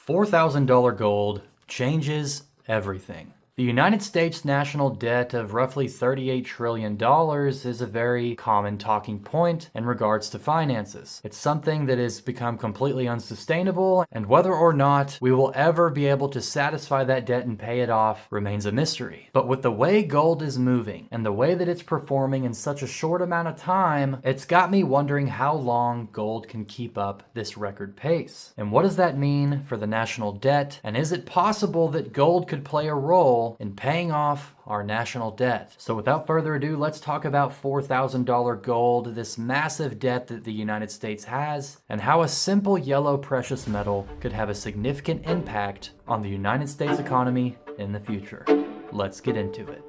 $4,000 gold changes everything. The United States national debt of roughly $38 trillion is a very common talking point in regards to finances. It's something that has become completely unsustainable, and whether or not we will ever be able to satisfy that debt and pay it off remains a mystery. But with the way gold is moving and the way that it's performing in such a short amount of time, it's got me wondering how long gold can keep up this record pace. And what does that mean for the national debt? And is it possible that gold could play a role in paying off our national debt? So without further ado, let's talk about $4,000 gold, this massive debt that the United States has, and how a simple yellow precious metal could have a significant impact on the United States economy in the future. Let's get into it.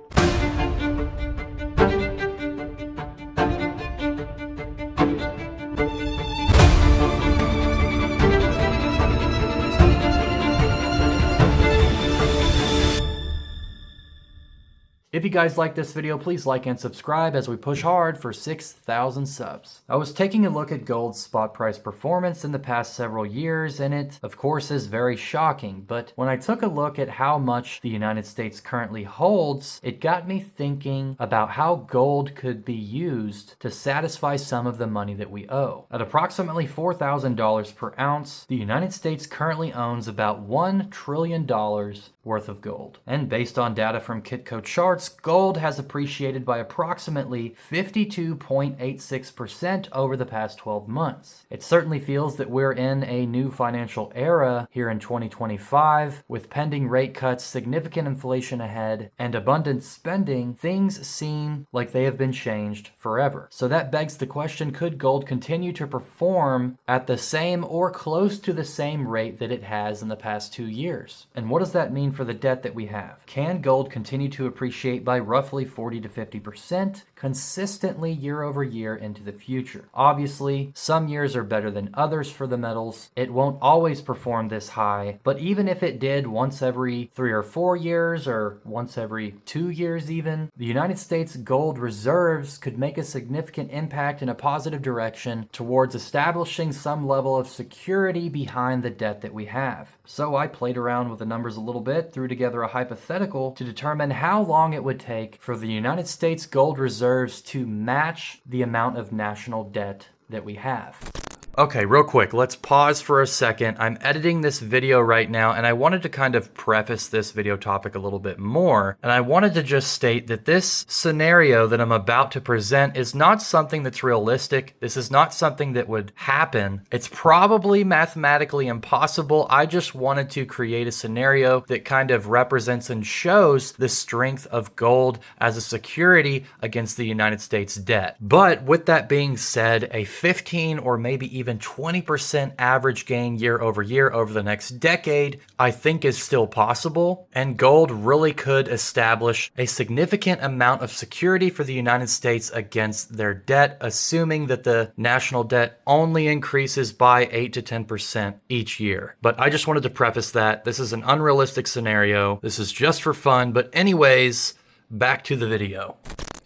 If you guys like this video, please like and subscribe as we push hard for 6,000 subs. I was taking a look at gold's spot price performance in the past several years, and it, of course, is very shocking. But when I took a look at how much the United States currently holds, it got me thinking about how gold could be used to satisfy some of the money that we owe. At approximately $4,000 per ounce, the United States currently owns about $1 trillion worth of gold. And based on data from Kitco charts, gold has appreciated by approximately 52.86% over the past 12 months. It certainly feels that we're in a new financial era here in 2025, with pending rate cuts, significant inflation ahead, and abundant spending. Things seem like they have been changed forever. So that begs the question, could gold continue to perform at the same or close to the same rate that it has in the past 2 years? And what does that mean for the debt that we have? Can gold continue to appreciate by roughly 40 to 50% consistently year over year into the future? Obviously, some years are better than others for the metals. It won't always perform this high, but even if it did once every 3 or 4 years or once every 2 years even, the United States gold reserves could make a significant impact in a positive direction towards establishing some level of security behind the debt that we have. So I played around with the numbers a little bit, threw together a hypothetical to determine how long it would take for the United States gold reserves to match the amount of national debt that we have. Okay, real quick, let's pause for a second. I'm editing this video right now, and I wanted to kind of preface this video topic a little bit more. And I wanted to just state that this scenario that I'm about to present is not something that's realistic. This is not something that would happen. It's probably mathematically impossible. I just wanted to create a scenario that kind of represents and shows the strength of gold as a security against the United States debt. But with that being said, a 15 or maybe even 20% average gain year over the next decade, I think is still possible. And gold really could establish a significant amount of security for the United States against their debt, assuming that the national debt only increases by 8 to 10% each year. But I just wanted to preface that this is an unrealistic scenario. This is just for fun. But anyways, back to the video.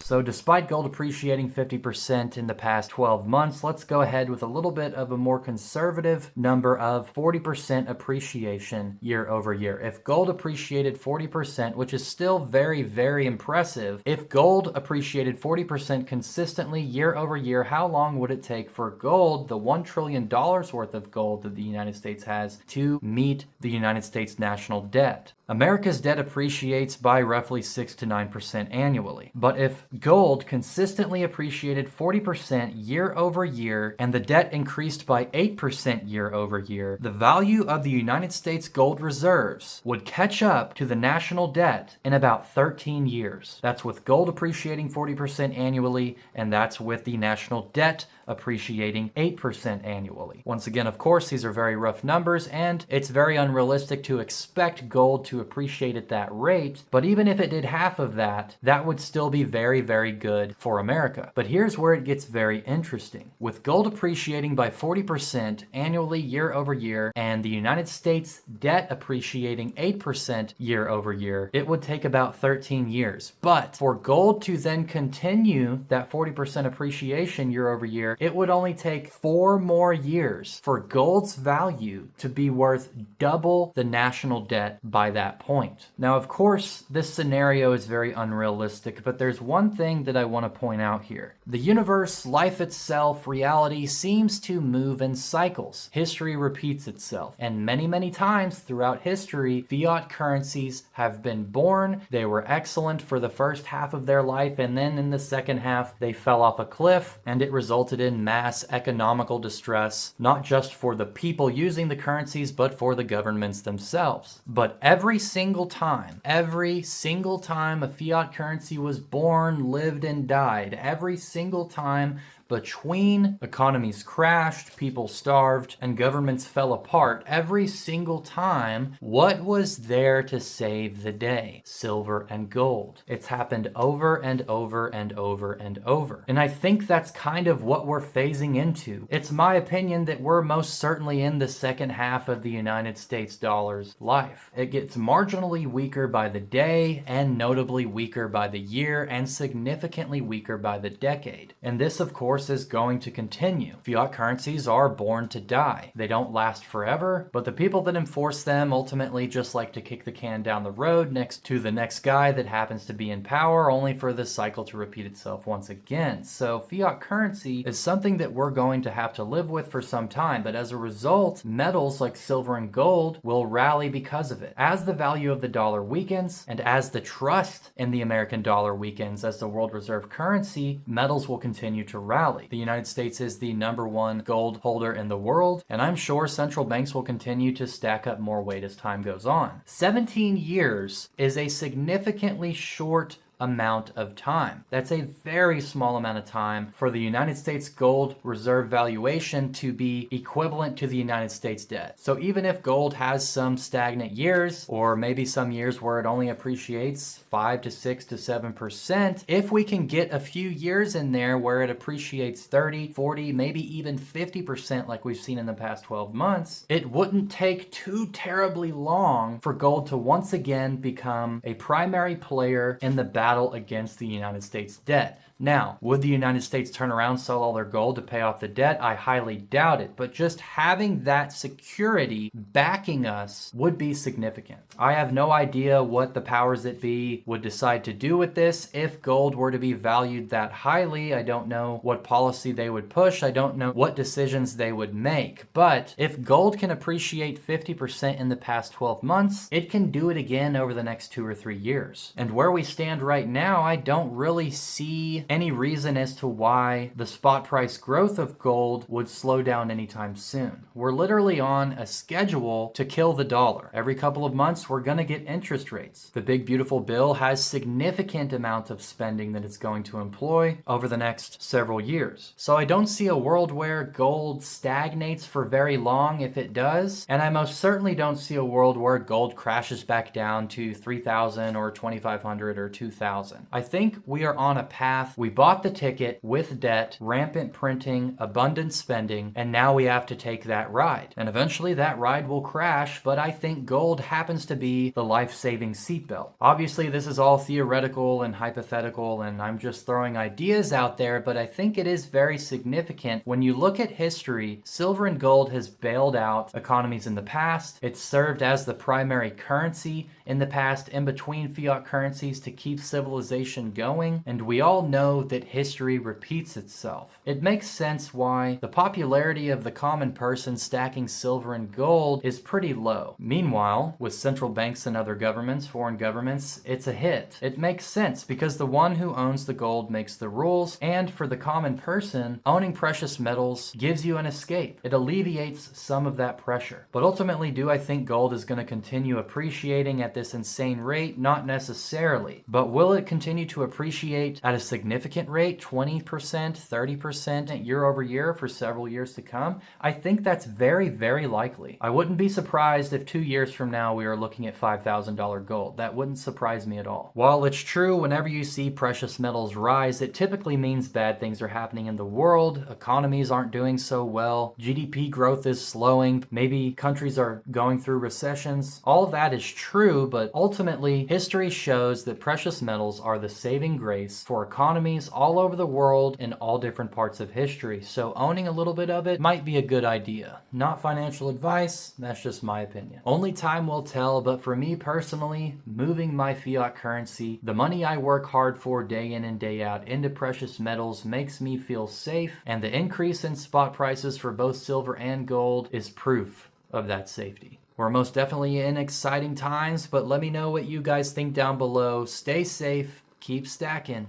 So despite gold appreciating 50% in the past 12 months, let's go ahead with a little bit of a more conservative number of 40% appreciation year over year. If gold appreciated 40%, which is still very, very impressive, if gold appreciated 40% consistently year over year, how long would it take for gold, the $1 trillion worth of gold that the United States has, to meet the United States national debt? America's debt appreciates by roughly 6 to 9% annually. But if gold consistently appreciated 40% year over year and the debt increased by 8% year over year, the value of the United States gold reserves would catch up to the national debt in about 13 years. That's with gold appreciating 40% annually, and that's with the national debt appreciating 8% annually. Once again, of course, these are very rough numbers, and it's very unrealistic to expect gold to appreciate at that rate. But even if it did half of that, that would still be very, very, very good for America. But here's where it gets very interesting. With gold appreciating by 40% annually year over year and the United States debt appreciating 8% year over year, it would take about 13 years. But for gold to then continue that 40% appreciation year over year, it would only take 4 more years for gold's value to be worth double the national debt by that point. Now, of course, this scenario is very unrealistic, but there's one thing that I want to point out here. The universe, life itself, reality seems to move in cycles. History repeats itself. And many, many times throughout history, fiat currencies have been born. They were excellent for the first half of their life, and then in the second half, they fell off a cliff, and it resulted in mass economical distress, not just for the people using the currencies, but for the governments themselves. But every single time a fiat currency was born, lived, and died, every single time between economies crashed, people starved, and governments fell apart, every single time, what was there to save the day? Silver and gold. It's happened over and over and over and over. And I think that's kind of what we're phasing into. It's my opinion that we're most certainly in the second half of the United States dollar's life. It gets marginally weaker by the day, and notably weaker by the year, and significantly weaker by the decade. And this, of course, is going to continue. Fiat currencies are born to die. They don't last forever, but the people that enforce them ultimately just like to kick the can down the road next to the next guy that happens to be in power, only for this cycle to repeat itself once again. So fiat currency is something that we're going to have to live with for some time, but as a result, metals like silver and gold will rally because of it. As the value of the dollar weakens, and as the trust in the American dollar weakens as the world reserve currency, metals will continue to rally. The United States is the #1 gold holder in the world, and I'm sure central banks will continue to stack up more weight as time goes on. 17 years is a significantly short amount of time. That's a very small amount of time for the United States gold reserve valuation to be equivalent to the United States debt. So even if gold has some stagnant years, or maybe some years where it only appreciates 5 to 6 to 7%, if we can get a few years in there where it appreciates 30, 40, maybe even 50% like we've seen in the past 12 months, it wouldn't take too terribly long for gold to once again become a primary player in the battle against the United States debt. Now, would the United States turn around, sell all their gold to pay off the debt? I highly doubt it, but just having that security backing us would be significant. I have no idea what the powers that be would decide to do with this. If gold were to be valued that highly, I don't know what policy they would push. I don't know what decisions they would make. But if gold can appreciate 50% in the past 12 months, it can do it again over the next 2 or 3 years. And where we stand right now, I don't really see any reason as to why the spot price growth of gold would slow down anytime soon. We're literally on a schedule to kill the dollar. Every couple of months, we're going to get interest rates. The big beautiful bill has significant amount of spending that it's going to employ over the next several years. So I don't see a world where gold stagnates for very long if it does, and I most certainly don't see a world where gold crashes back down to 3,000 or 2,500 or 2,000. I think we are on a path. We bought the ticket with debt, rampant printing, abundant spending, and now we have to take that ride. And eventually that ride will crash, but I think gold happens to be the life-saving seatbelt. Obviously, this is all theoretical and hypothetical, and I'm just throwing ideas out there, but I think it is very significant. When you look at history, silver and gold has bailed out economies in the past. It's served as the primary currency in the past in between fiat currencies to keep civilization going, and we all know that history repeats itself. It makes sense why the popularity of the common person stacking silver and gold is pretty low. Meanwhile, with central banks and other governments, foreign governments, it's a hit. It makes sense because the one who owns the gold makes the rules, and for the common person, owning precious metals gives you an escape. It alleviates some of that pressure. But ultimately, do I think gold is going to continue appreciating at this insane rate? Not necessarily. But will it continue to appreciate at a significant significant rate, 20%, 30% year over year for several years to come, I think that's very, very likely. I wouldn't be surprised if 2 years from now we are looking at $5,000 gold. That wouldn't surprise me at all. While it's true, whenever you see precious metals rise, it typically means bad things are happening in the world. Economies aren't doing so well. GDP growth is slowing. Maybe countries are going through recessions. All of that is true, but ultimately, history shows that precious metals are the saving grace for economies all over the world in all different parts of history. So owning a little bit of it might be a good idea. Not financial advice, that's just my opinion. Only time will tell, but for me personally, moving my fiat currency, the money I work hard for day in and day out, into precious metals makes me feel safe, and the increase in spot prices for both silver and gold is proof of that safety. We're most definitely in exciting times, but let me know what you guys think down below. Stay safe, keep stacking.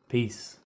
Peace.